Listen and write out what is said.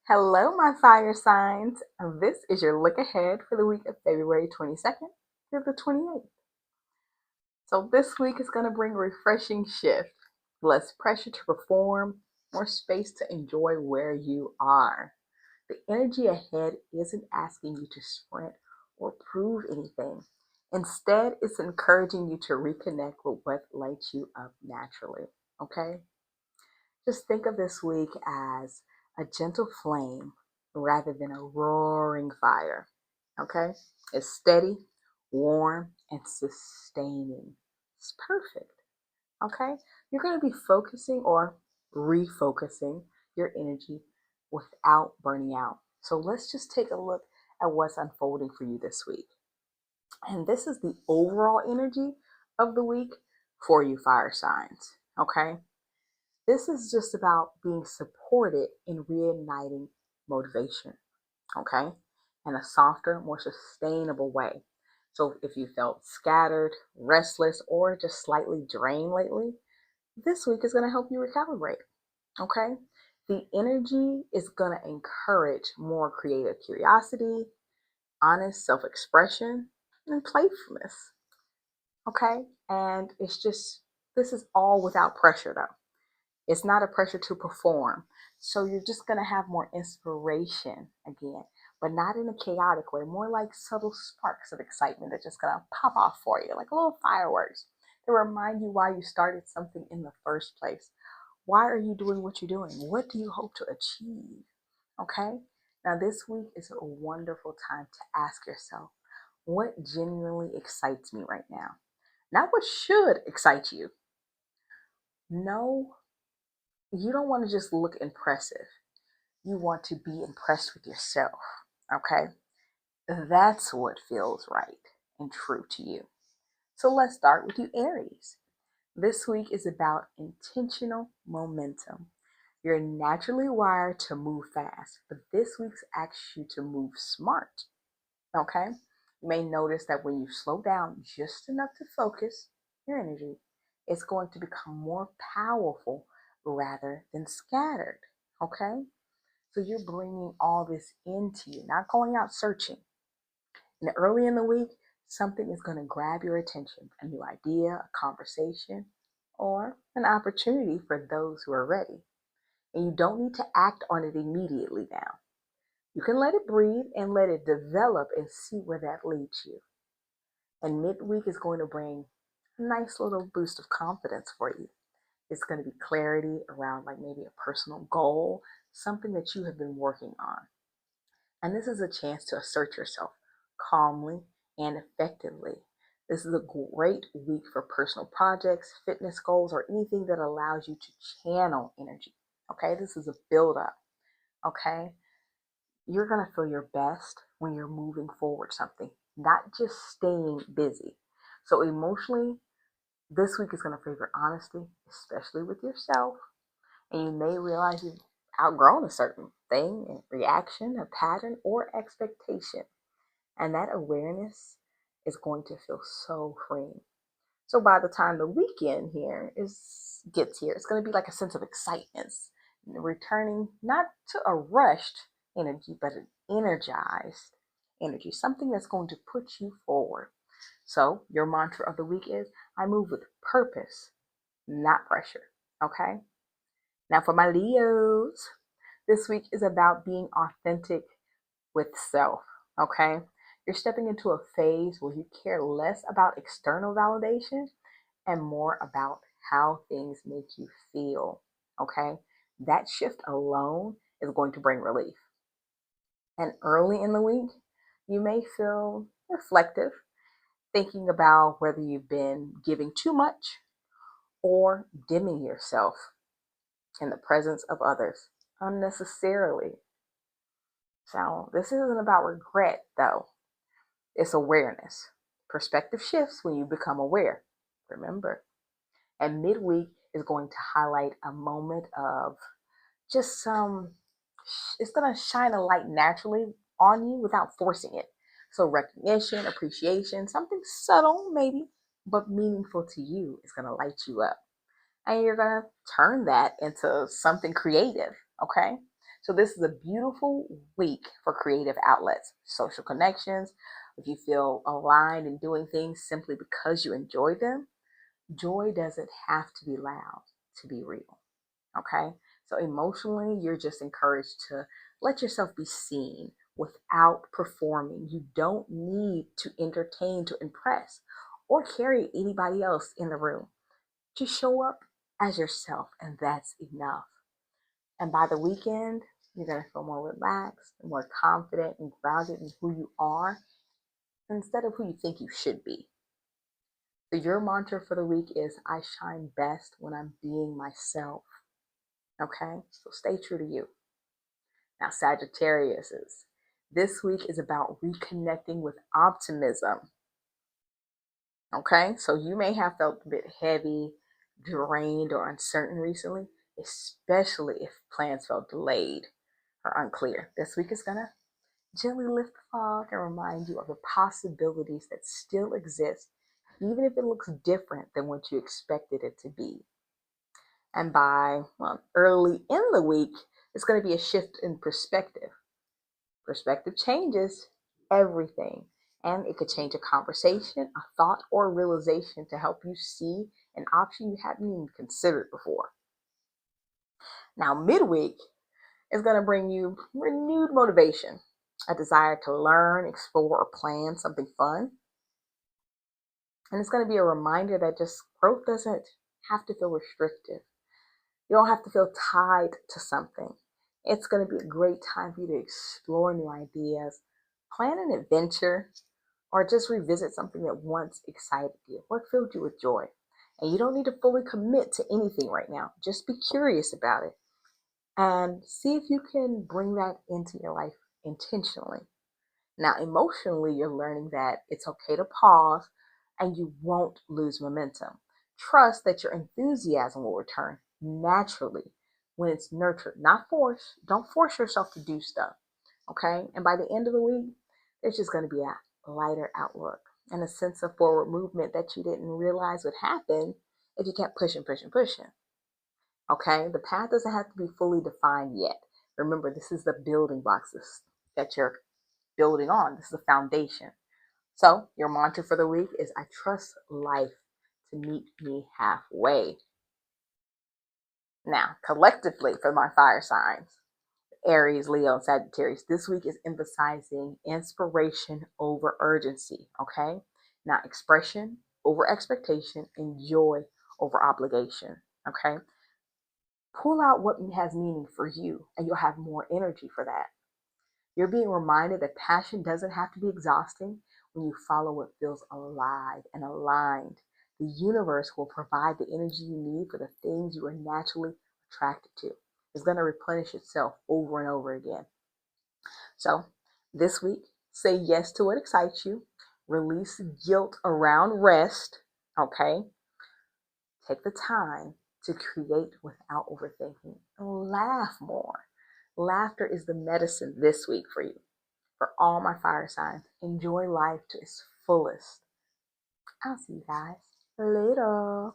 Hello, my fire signs. This is your look ahead for the week of February 22nd through the 28th. So, this week is going to bring a refreshing shift, less pressure to perform, more space to enjoy where you are. The energy ahead isn't asking you to sprint or prove anything. Instead, it's encouraging you to reconnect with what lights you up naturally. Okay? Just think of this week as a gentle flame rather than a roaring fire. Okay? It's steady, warm, and sustaining. It's perfect. Okay? You're going to be focusing or refocusing your energy without burning out. So let's just take a look at what's unfolding for you this week. And this is the overall energy of the week for you, fire signs. Okay? This is just about being supported in reigniting motivation, okay? In a softer, more sustainable way. So if you felt scattered, restless, or just slightly drained lately, this week is going to help you recalibrate, okay? The energy is going to encourage more creative curiosity, honest self expression, and playfulness, okay? And this is all without pressure though. It's not a pressure to perform. So you're just going to have more inspiration again, but not in a chaotic way, more like subtle sparks of excitement that just going to pop off for you, like a little fireworks to remind you why you started something in the first place. Why are you doing what you're doing? What do you hope to achieve? Okay? Now, this week is a wonderful time to ask yourself, what genuinely excites me right now? Not what should excite you. No, you don't want to just look impressive. You want to be impressed with yourself. Okay? That's what feels right and true to you. So let's start with you, Aries. This week is about intentional momentum. You're naturally wired to move fast, but this week's asks you to move smart. Okay? You may notice that when you slow down just enough to focus your energy, it's going to become more powerful rather than scattered. Okay? So you're bringing all this into you, not going out searching. And early in the week, something is going to grab your attention, a new idea, a conversation, or an opportunity for those who are ready. And you don't need to act on it immediately now. You can let it breathe and let it develop and see where that leads you. And midweek is going to bring a nice little boost of confidence for you. It's going to be clarity around like maybe a personal goal, something that you have been working on. And this is a chance to assert yourself calmly and effectively. This is a great week for personal projects, fitness goals, or anything that allows you to channel energy. Okay, this is a build up. Okay, you're going to feel your best when you're moving forward something, not just staying busy. So, emotionally, this week is going to favor honesty, especially with yourself. And you may realize you've outgrown a certain thing, a reaction, a pattern, or expectation. And that awareness is going to feel so freeing. So by the time the weekend here is gets here, it's going to be like a sense of excitement, returning not to a rushed energy, but an energized energy, something that's going to put you forward. So your mantra of the week is, I move with purpose, not pressure. Okay? Now for my Leos, this week is about being authentic with self. Okay? You're stepping into a phase where you care less about external validation and more about how things make you feel. Okay? That shift alone is going to bring relief. And early in the week, you may feel reflective, thinking about whether you've been giving too much or dimming yourself in the presence of others unnecessarily. So, this isn't about regret, though. It's awareness. Perspective shifts when you become aware. Remember. And midweek is going to highlight a moment of just it's going to shine a light naturally on you without forcing it. So, recognition, appreciation, something subtle maybe, but meaningful to you is going to light you up. And you're going to turn that into something creative. Okay. So this is a beautiful week for creative outlets, social connections. If you feel aligned in doing things simply because you enjoy them, joy doesn't have to be loud to be real. Okay. So emotionally, you're just encouraged to let yourself be seen without performing. You don't need to entertain to impress or carry anybody else in the room. Just show up as yourself, and that's enough. And by the weekend, you're going to feel more relaxed, more confident, and grounded in who you are instead of who you think you should be. So, your mantra for the week is I shine best when I'm being myself. Okay? So, stay true to you. Now, Sagittarius is this week is about reconnecting with optimism. Okay, so you may have felt a bit heavy, drained, or uncertain recently, especially if plans felt delayed or unclear. This week is gonna gently lift the fog and remind you of the possibilities that still exist, even if it looks different than what you expected it to be. And by early in the week, it's going to be a shift in perspective. Perspective changes everything, and it could change a conversation, a thought, or a realization to help you see an option you hadn't even considered before. Now, midweek is going to bring you renewed motivation, a desire to learn, explore, or plan something fun. And it's going to be a reminder that just growth doesn't have to feel restrictive. You don't have to feel tied to something. It's going to be a great time for you to explore new ideas, plan an adventure, or just revisit something that once excited you. What filled you with joy? And you don't need to fully commit to anything right now. Just be curious about it and see if you can bring that into your life intentionally. Now, emotionally, you're learning that it's okay to pause and you won't lose momentum. Trust that your enthusiasm will return naturally when it's nurtured, not forced. Don't force yourself to do stuff. Okay. And by the end of the week, there's just going to be a lighter outlook and a sense of forward movement that you didn't realize would happen if you kept pushing, pushing, pushing. Okay. The path doesn't have to be fully defined yet. Remember, this is the building blocks that you're building on. This is the foundation. So, your mantra for the week is I trust life to meet me halfway. Now, collectively, for my fire signs, Aries, Leo, and Sagittarius, this week is emphasizing inspiration over urgency. Okay. Now, expression over expectation and joy over obligation. Okay. Pull out what has meaning for you, and you'll have more energy for that. You're being reminded that passion doesn't have to be exhausting when you follow what feels alive and aligned. The universe will provide the energy you need for the things you are naturally attracted to. It's going to replenish itself over and over again. So, this week, say yes to what excites you. Release guilt around rest. Okay. Take the time to create without overthinking. Laugh more. Laughter is the medicine this week for you. For all my fire signs, enjoy life to its fullest. I'll see you guys later.